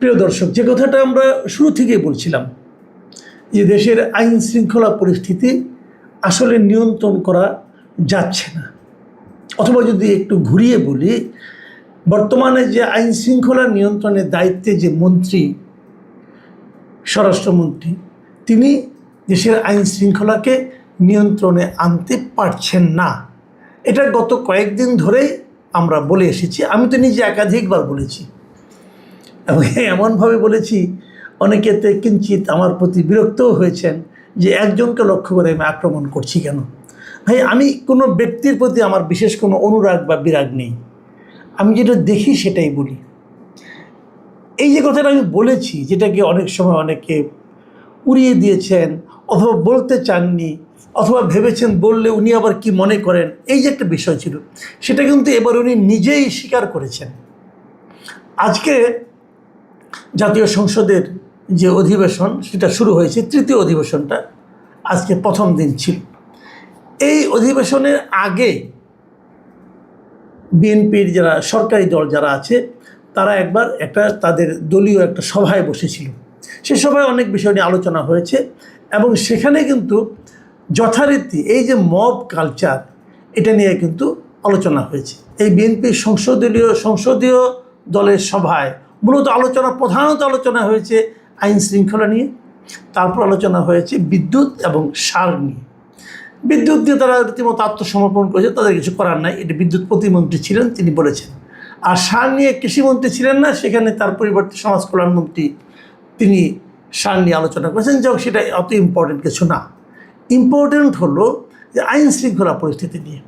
প্রিয় দর্শক, যে কথাটা আমরা শুরু থেকেই বলছিলাম যে দেশের আইন শৃঙ্খলা পরিস্থিতি আসলে নিয়ন্ত্রণ করা যাচ্ছে না, অথবা যদি একটু ঘুরিয়ে বলি, বর্তমানে যে আইন শৃঙ্খলা নিয়ন্ত্রণের দায়িত্বে যে মন্ত্রী, স্বরাষ্ট্রমন্ত্রী, তিনি দেশের আইন শৃঙ্খলাকে নিয়ন্ত্রণে আনতে পারছেন না। এটা গত কয়েকদিন ধরেই আমরা বলে এসেছি। আমি তো নিজে একাধিকবার বলেছি এবং এমনভাবে বলেছি অনেকেতে কিঞ্চিত আমার প্রতি বিরক্তও হয়েছেন যে একজনকে লক্ষ্য করে আমি আক্রমণ করছি কেন। ভাই, আমি কোনো ব্যক্তির প্রতি আমার বিশেষ কোনো অনুরাগ বা বিরাগ নেই, আমি যেটা দেখি সেটাই বলি। এই যে কথাটা আমি বলেছি, যেটাকে অনেক সময় অনেকে উড়িয়ে দিয়েছেন অথবা বলতে চাননি, অথবা ভেবেছেন বললে উনি আবার কি মনে করেন, এই যে একটা বিষয় ছিল, সেটা কিন্তু এবার উনি নিজেই স্বীকার করেছেন। আজকে জাতীয় সংসদের যে অধিবেশন সেটা শুরু হয়েছে, তৃতীয় অধিবেশনটা আজকে প্রথম দিন ছিল। এই অধিবেশনের আগে বিএনপির যারা সরকারি দল যারা আছে তারা একবার তাদের দলীয় একটা সভায় বসেছিল। সে সভায় অনেক বিষয় নিয়ে আলোচনা হয়েছে এবং সেখানে কিন্তু যথারীতি এই যে মব কালচার, এটা নিয়ে কিন্তু আলোচনা হয়েছে। এই বিএনপির সংসদীয় দলের সভায় মূলত প্রধানত আলোচনা হয়েছে আইন শৃঙ্খলা নিয়ে, তারপর আলোচনা হয়েছে বিদ্যুৎ এবং সার নিয়ে। বিদ্যুৎ দিয়ে তারা রীতিমতো আত্মসমর্পণ করেছে, তাদের কিছু করার নাই, এটি বিদ্যুৎ প্রতিমন্ত্রী ছিলেন, তিনি বলেছেন। আর সার নিয়ে কৃষিমন্ত্রী ছিলেন না, সেখানে তার পরিবর্তে সমাজ কল্যাণমন্ত্রী তিনি সার নিয়ে আলোচনা করেছেন। যাই হোক, সেটা অত ইম্পর্টেন্ট কিছু না। ইম্পর্টেন্ট হলো যে আইন শৃঙ্খলা পরিস্থিতি নিয়ে।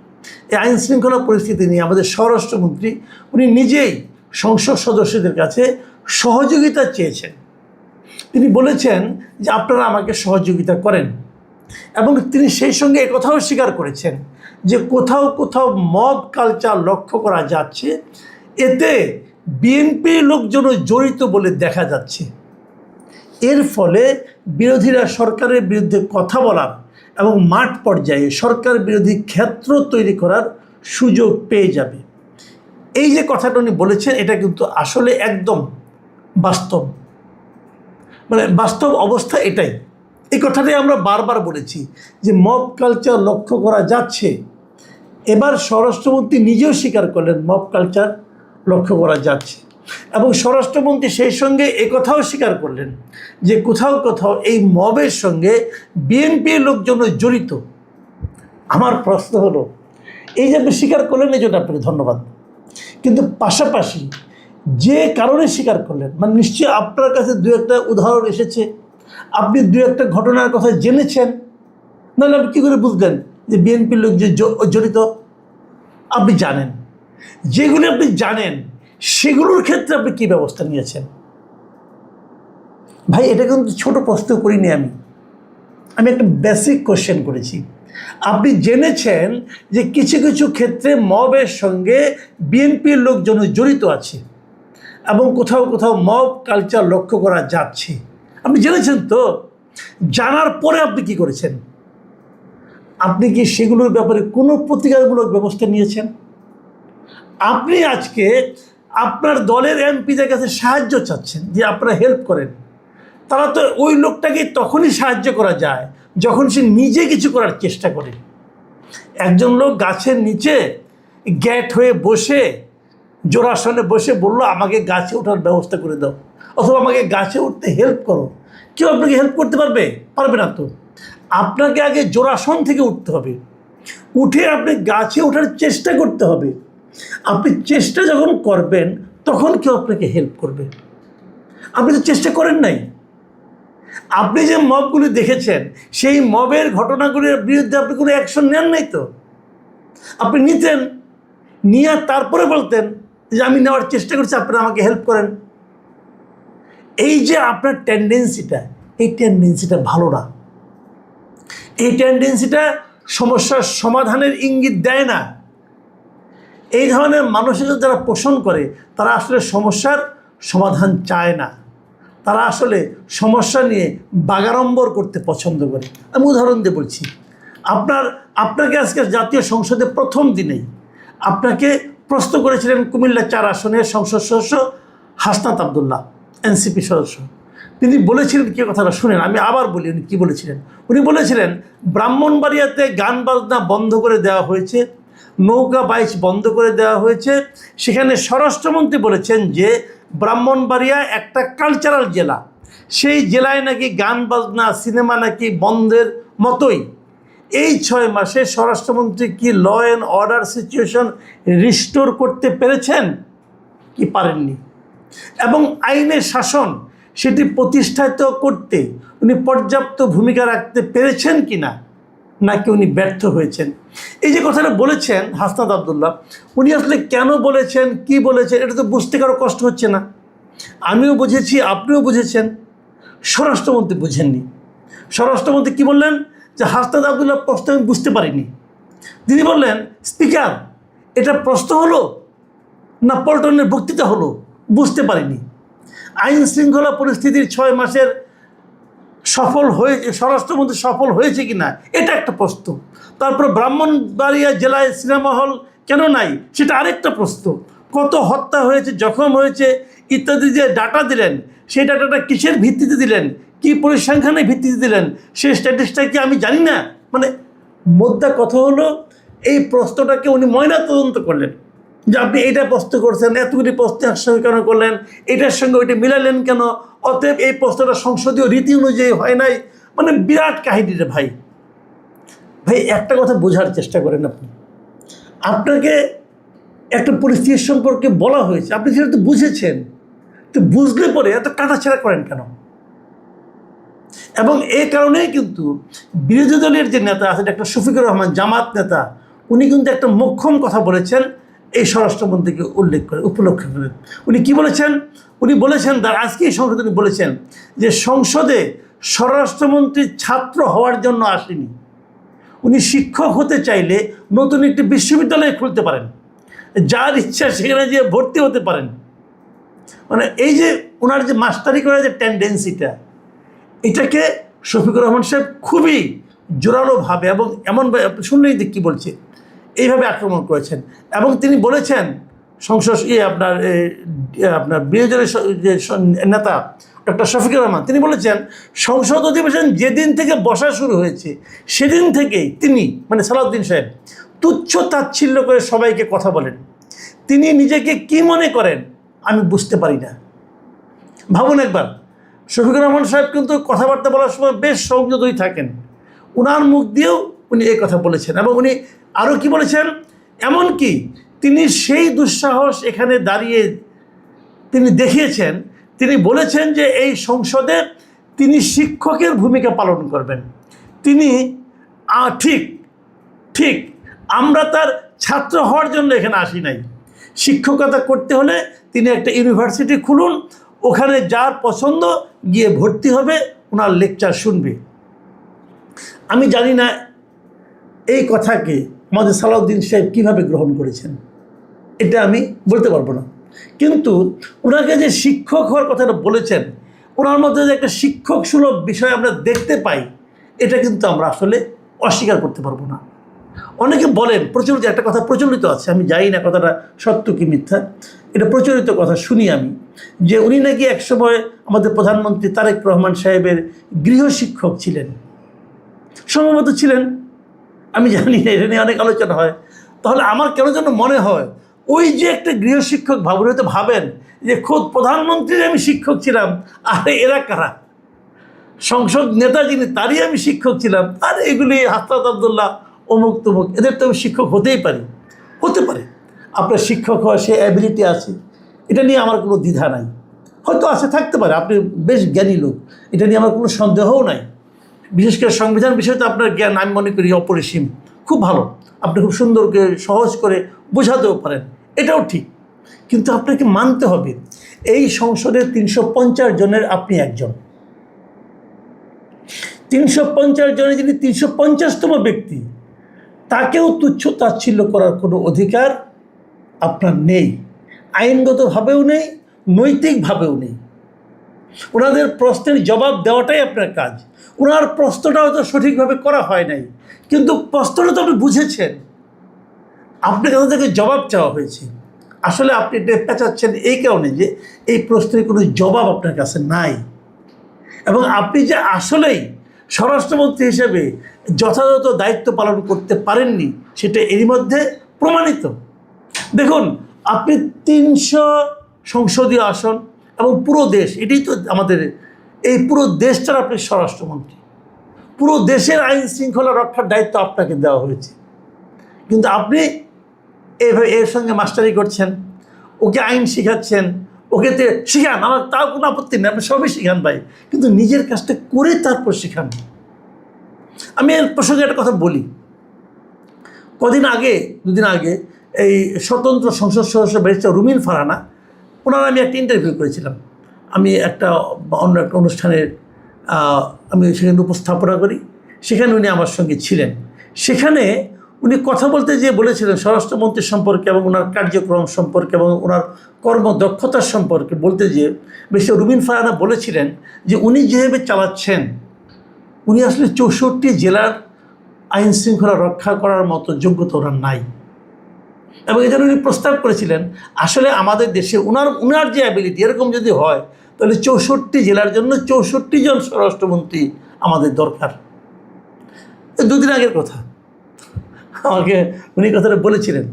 এই আইন শৃঙ্খলা পরিস্থিতি নিয়ে আমাদের স্বরাষ্ট্রমন্ত্রী উনি নিজেই সংসদ সদস্যদের কাছে সহযোগিতা চেয়েছেন। তিনি বলেছেন যে আপনারা আমাকে সহযোগিতা করেন, এবং তিনি সেই সঙ্গে একথাও স্বীকার করেছেন যে কোথাও কোথাও মব কালচার লক্ষ্য করা যাচ্ছে, এতে বিএনপির লোকজনও জড়িত বলে দেখা যাচ্ছে। এর ফলে বিরোধীরা সরকারের বিরুদ্ধে কথা বলার এবং মাঠ পর্যায়ে সরকার বিরোধী ক্ষেত্র তৈরি করার সুযোগ পেয়ে যাবে। এই যে কথাটা উনি বলেছেন, এটা কিন্তু আসলে একদম বাস্তব, বাস্তব অবস্থা এটাই। এই কথাটাই আমরা বারবার বলেছি যে মব কালচার লক্ষ্য করা যাচ্ছে। এবার স্বরাষ্ট্রমন্ত্রী নিজেও স্বীকার করলেন মব কালচার লক্ষ্য করা যাচ্ছে, এবং স্বরাষ্ট্রমন্ত্রী সেই সঙ্গে একথাও স্বীকার করলেন যে কোথাও কোথাও এই মবের সঙ্গে বিএনপির লোকজন জড়িত। আমার প্রশ্ন হলো, এই যে আপনি স্বীকার করলেন এই জন্য আপনাকে ধন্যবাদ, কিন্তু পাশাপাশি যে কারণে স্বীকার করলেন, মানে নিশ্চয়ই আপনার কাছে দু একটা উদাহরণ এসেছে, আপনি দু একটা ঘটনার কথা জেনেছেন, নাহলে আপনি কী করে বুঝলেন যে বিএনপির লোক যে জড়িত? আপনি জানেন, যেগুলো আপনি জানেন সেগুলোর ক্ষেত্রে আপনি কী ব্যবস্থা নিয়েছেন? ভাই, এটা কিন্তু ছোটো প্রশ্ন করিনি, আমি একটা বেসিক কোশ্চেন করেছি। আপনি জেনেছেন যে কিছু কিছু ক্ষেত্রে মবের সঙ্গে বিএনপির লোকজন জড়িত আছে এবং কোথাও কোথাও মব কালচার লক্ষ্য করা যাচ্ছে, আপনি জেনেছেন। তো জানার পরে আপনি কি করেছেন? আপনি কি সেগুলোর ব্যাপারে কোনো প্রতিকারমূলক ব্যবস্থা নিয়েছেন? আপনি আজকে আপনার দলের এমপিদের কাছে সাহায্য চাচ্ছেন যে আপনারা হেল্প করেন। তারা তো ওই লোকটাকে তখনই সাহায্য করা যায় যখন সে নিজে কিছু করার চেষ্টা করে। একজন লোক গাছের নিচে গ্যাট হয়ে বসে, জোড়াসনে বসে বলল আমাকে গাছে ওঠার ব্যবস্থা করে দাও, অথবা আমাকে গাছে উঠতে হেল্প করো। কেউ আপনাকে হেল্প করতে পারবে না। তো আপনাকে আগে জোড়াসন থেকে উঠতে হবে, উঠে আপনি গাছে ওঠার চেষ্টা করতে হবে। আপনি চেষ্টা যখন করবেন তখন কেউ আপনাকে হেল্প করবে। আপনি তো চেষ্টা করেন নাই। আপনি যে মবগুলি দেখেছেন সেই মবের ঘটনাগুলির বিরুদ্ধে আপনি কোনো অ্যাকশন নেন নাই। তো আপনি নিতেন, নিয়ে তারপরে বলতেন যে আমি নেওয়ার চেষ্টা করছি, আপনারা আমাকে হেল্প করেন। এই যে আপনার টেন্ডেন্সিটা, এই টেন্ডেন্সিটা ভালো না। এই টেন্ডেন্সিটা সমস্যার সমাধানের ইঙ্গিত দেয় না। এই ধরনের মানসিকতা যারা পোষণ করে তারা আসলে সমস্যার সমাধান চায় না, তারা আসলে সমস্যা নিয়ে বাগাড়ম্বর করতে পছন্দ করে। আমি উদাহরণ দিয়ে বলছি, আপনাকে আজকে জাতীয় সংসদে প্রথম দিনেই আপনাকে প্রশ্ন করেছিলেন কুমিল্লা 4 আসনের সংসদ সদস্য হাসনাত আবদুল্লাহ, এনসিপি সদস্য, তিনি বলেছিলেন কি কথাটা শুনেন, আমি আবার বলি উনি কী বলেছিলেন। উনি বলেছিলেন ব্রাহ্মণবাড়িয়াতে গান বাজনা বন্ধ করে দেওয়া হয়েছে, নৌকা বাইচ বন্ধ করে দেওয়া হয়েছে। সেখানে স্বরাষ্ট্রমন্ত্রী বলেছেন যে ব্রাহ্মণবাড়িয়া একটা কালচারাল জেলা, সেই জেলায় নাকি গান বাজনা সিনেমা নাকি বন্ধের মতোই। এই 6 মাসে স্বরাষ্ট্রমন্ত্রী কি law and order situation restore করতে পেরেছেন কি পারেননি? এবং আইনের শাসন সেটি প্রতিষ্ঠিত করতে উনি পর্যাপ্ত ভূমিকা রাখতে পেরেছেন কি না, নাকি উনি ব্যর্থ হয়েছেন? এই যে কথাটা বলেছেন হাসনাত আবদুল্লাহ, উনি আসলে কেন বলেছেন, কি বলেছেন, এটা তো বুঝতে কারো কষ্ট হচ্ছে না। আমিও বুঝেছি, আপনিও বুঝেছেন, স্বরাষ্ট্রমন্ত্রী বুঝেননি। স্বরাষ্ট্রমন্ত্রী কী বললেন যে হাসনাত আবদুল্লাহ প্রশ্ন আমি বুঝতে পারিনি। তিনি বললেন স্পিকার এটা প্রশ্ন হলো না পল্টনের বক্তৃতা হলো, বুঝতে পারিনি। আইন শৃঙ্খলা পরিস্থিতির 6 মাসের সফল হয়ে স্বরাষ্ট্রমন্ত্রী সফল হয়েছে কি না এটা একটা প্রশ্ন। তারপর ব্রাহ্মণবাড়িয়া জেলায় সিনেমা হল কেন নাই সেটা আরেকটা প্রশ্ন। কত হত্যা হয়েছে, জখম হয়েছে ইত্যাদি যে ডাটা দিলেন, সেই ডাটাটা কিসের ভিত্তিতে দিলেন, কি পরিসংখ্যানের ভিত্তিতে দিলেন, সেই স্ট্যাটিসটা কি আমি জানি না। মানে মোদ্দা কথা হলো এই প্রশ্নটাকে উনি ময়না তদন্ত করলেন যে আপনি এইটা প্রশ্ন করছেন, এতগুলি প্রশ্ন একসঙ্গে কেন করলেন, এটার সঙ্গে ওইটা মিলালেন কেন, অতএব এই প্রশ্নটা সংসদীয় রীতি অনুযায়ী হয় নাই। মানে বিরাট কাহিনী রে ভাই। ভাই একটা কথা বোঝার চেষ্টা করেন, আপনাকে একটা পরিস্থিতির সম্পর্কে বলা হয়েছে, আপনি যেহেতু বুঝেছেন, তো বুঝলে পরে এত কাটাছেড়া করেন কেন? এবং এই কারণেই কিন্তু বিরোধী দলের যে নেতা আছে ডক্টর শফিকুর রহমান, জামাত নেতা, উনি কিন্তু একটা মোক্ষম কথা বলেছেন এই স্বরাষ্ট্রমন্ত্রীকে উল্লেখ করে, উপলক্ষে করেন। উনি কি বলেছেন? উনি বলেছেন, আজকে এই সংসদে উনি বলেছেন যে সংসদে স্বরাষ্ট্রমন্ত্রী ছাত্র হওয়ার জন্য আসেনি, উনি শিক্ষক হতে চাইলে নতুন একটি বিশ্ববিদ্যালয় খুলতে পারেন, যার ইচ্ছা সেখানে গিয়ে ভর্তি হতে পারেন। মানে এই যে ওনার যে মাস্টারি করার যে টেন্ডেন্সিটা, এটাকে শফিকুর রহমান সাহেব খুবই জোরালোভাবে এবং এমনভাবে শুনলেই যে কী বলছে এইভাবে আক্রমণ করেছেন। এবং তিনি বলেছেন সংসদ আপনার বিরোধী দলের যে নেতা ডক্টর শফিকুর রহমান, তিনি বলেছেন সংসদ অধিবেশন যেদিন থেকে বসা শুরু হয়েছে সেদিন থেকেই তিনি, মানে সালাউদ্দিন সাহেব, তুচ্ছ তাচ্ছিল্য করে সবাইকে কথা বলেন। তিনি নিজেকে কি মনে করেন আমি বুঝতে পারি না। ভাবুন একবার, শফিকুর রহমান সাহেব কিন্তু কথাবার্তা বলার সময় বেশ সংযতই থাকেন, ওনার মুখ দিয়েও উনি এই কথা বলেছেন। এবং উনি আরও কি বলেছেন, এমনকি তিনি সেই দুঃসাহস এখানে দাঁড়িয়ে তিনি দেখিয়েছেন, তিনি বলেছেন যে এই সংসদে তিনি শিক্ষকের ভূমিকা পালন করবেন। তিনি ঠিক ঠিক আমরা তার ছাত্র হওয়ার জন্য এখানে আসি নাই, শিক্ষকতা করতে হলে তিনি একটা ইউনিভার্সিটি খুলুন, ওখানে যার পছন্দ গিয়ে ভর্তি হবে, ওনার লেকচার শুনবে। আমি জানি না এই কথাকে আমাদের সালাউদ্দিন সাহেব কীভাবে গ্রহণ করেছেন, এটা আমি বলতে পারবো না। কিন্তু ওনাকে যে শিক্ষক হওয়ার কথাটা বলেছেন, ওনার মধ্যে যে একটা শিক্ষক সুলভ বিষয় আমরা দেখতে পাই, এটা কিন্তু আমরা আসলে অস্বীকার করতে পারবো না। অনেকে বলেন, প্রচলিত একটা কথা প্রচলিত আছে, আমি জানি না কথাটা সত্য কি মিথ্যা, এটা প্রচলিত কথা শুনি আমি, যে উনি নাকি একসময় আমাদের প্রধানমন্ত্রী তারেক রহমান সাহেবের গৃহশিক্ষক ছিলেন, সম্ভবত ছিলেন, আমি জানি না, এটা নিয়ে অনেক আলোচনা হয়। তাহলে আমার কেন যেন মনে হয় ওই যে একটা গৃহশিক্ষক ভাবুন, হয়তো ভাবেন যে খোদ প্রধানমন্ত্রীর আমি শিক্ষক ছিলাম, আর এরা কারা, সংসদ নেতা যিনি তারই আমি শিক্ষক ছিলাম, আর এগুলি হাসনাত আবদুল্লাহ অমুক তমুক, এদের তো আমি শিক্ষক হতেই পারি, হতে পারে আপনার শিক্ষক হওয়ার সে অ্যাবিলিটি আছে, এটা নিয়ে আমার কোনো দ্বিধা নাই, হয়তো আছে, থাকতে পারে, আপনি বেশ জ্ঞানী লোক, এটা নিয়ে আমার কোনো সন্দেহও নাই। বিশেষ করে সংবিধান বিষয়ে তো আপনার জ্ঞান আমি মনে করি অপরিসীম, খুব ভালো, আপনি খুব সুন্দর করে সহজ করে বোঝাতেও পারেন, এটাও ঠিক। কিন্তু আপনাকে মানতে হবে এই সংসদের 350 জনের আপনি একজন, 350 জনের যিনি 350তম ব্যক্তি, তাকেও তুচ্ছ তাচ্ছিল্য করার কোনো অধিকার আপনার নেই, আইনগতভাবেও নেই, নৈতিকভাবেও নেই। ওনাদের প্রশ্নের জবাব দেওয়াটাই আপনার কাজ। ওনার প্রশ্নটা হয়তো সঠিকভাবে করা হয় নাই, কিন্তু প্রশ্নটা তো আপনি বুঝেছেন, আপনার কাছ থেকে জবাব চাওয়া হয়েছে, আসলে আপনি এটা পেঁচাচ্ছেন এই কারণে যে এই প্রশ্নের কোনো জবাব আপনার কাছে নাই, এবং আপনি যে আসলেই স্বরাষ্ট্রমন্ত্রী হিসেবে যথাযথ দায়িত্ব পালন করতে পারেননি সেটা এরই মধ্যে প্রমাণিত। দেখুন, আপনি 300 সংসদীয় আসন এবং পুরো দেশ, এটাই তো আমাদের, এই পুরো দেশটার আপনি স্বরাষ্ট্রমন্ত্রী, পুরো দেশের আইন শৃঙ্খলা রক্ষার দায়িত্ব আপনাকে দেওয়া হয়েছে, কিন্তু আপনি এইভাবে এর সঙ্গে মাস্টারি করছেন, ওকে আইন শিখাচ্ছেন, ওকে শিখান, আমার তার কোনো আপত্তি নেই, আপনি সবই শিখান ভাই, কিন্তু নিজের কাজটা করে তারপর শিখান। আমি এর প্রসঙ্গে একটা কথা বলি। দুদিন আগে এই স্বতন্ত্র সংসদ সদস্য ব্যারিস্টার রুমিন ফারহানা, ওনার আমি একটা ইন্টারভিউ করেছিলাম। আমি অন্য একটা অনুষ্ঠানের আমি সেখানে উপস্থাপনা করি, সেখানে উনি আমার সঙ্গে ছিলেন। সেখানে উনি কথা বলতে যেয়ে বলেছিলেন স্বরাষ্ট্রমন্ত্রী সম্পর্কে এবং ওনার কার্যক্রম সম্পর্কে এবং ওনার কর্মদক্ষতার সম্পর্কে বলতে যেয়ে ব্যারিস্টার রুমিন ফারহানা বলেছিলেন যে উনি যেভাবে চালাচ্ছেন, উনি আসলে 64 জেলার আইন শৃঙ্খলা রক্ষা করার মতো যোগ্যতা ওনার নাই। এবং এই জন্য উনি প্রস্তাব করেছিলেন আসলে আমাদের দেশে উনার যে অ্যাবিলিটি এরকম যদি হয় তাহলে 64 জেলার জন্য 64 জন স্বরাষ্ট্রমন্ত্রী আমাদের দরকার। দুদিন আগের কথা আমাকে উনি কথাটা বলেছিলেন,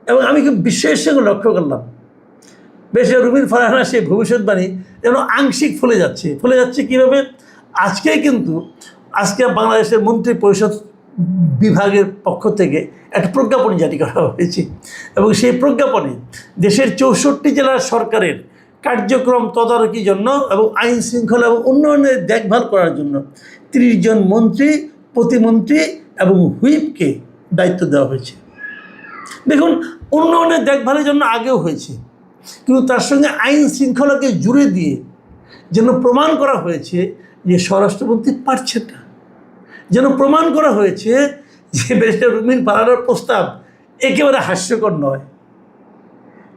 এবং আমি খুব বিস্ময়ের সঙ্গে লক্ষ্য করলাম বেশ রুমিন ফারহানা সেই ভবিষ্যৎবাণী যেন আংশিক ফলে যাচ্ছে কীভাবে? আজকে বাংলাদেশের মন্ত্রী পরিষদ বিভাগের পক্ষ থেকে একটা প্রজ্ঞাপন জারি করা হয়েছে, এবং সেই প্রজ্ঞাপনে দেশের 64 জেলার সরকারের কার্যক্রম তদারকির জন্য এবং আইন শৃঙ্খলা এবং উন্নয়নের দেখভাল করার জন্য 30 জন মন্ত্রী, প্রতিমন্ত্রী এবং হুইপকে দায়িত্ব দেওয়া হয়েছে। দেখুন, উন্নয়নের দেখভালের জন্য আগেও হয়েছে, কিন্তু তার সঙ্গে আইন শৃঙ্খলাকে জুড়ে দিয়ে যেন প্রমাণ করা হয়েছে যে স্বরাষ্ট্রমন্ত্রী পারছে না, যেন প্রমাণ করা হয়েছে যে ব্যারিস্টার রুমিন ফারহানার প্রস্তাব একেবারে হাস্যকর নয়।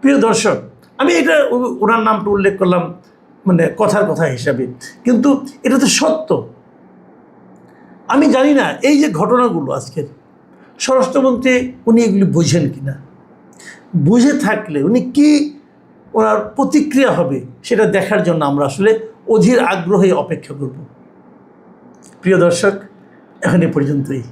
প্রিয় দর্শক, আমি এটা ওনার নামটা উল্লেখ করলাম মানে কথার কথা হিসাবে, কিন্তু এটা তো সত্য। আমি জানি না এই যে ঘটনাগুলো আজকের, স্বরাষ্ট্রমন্ত্রী উনি এগুলি বোঝেন কিনা, বুঝে থাকলে উনি কি ওনার প্রতিক্রিয়া হবে সেটা দেখার জন্য আমরা আসলে অধীর আগ্রহে অপেক্ষা করব। প্রিয় দর্শক, এখন এ পর্যন্তই।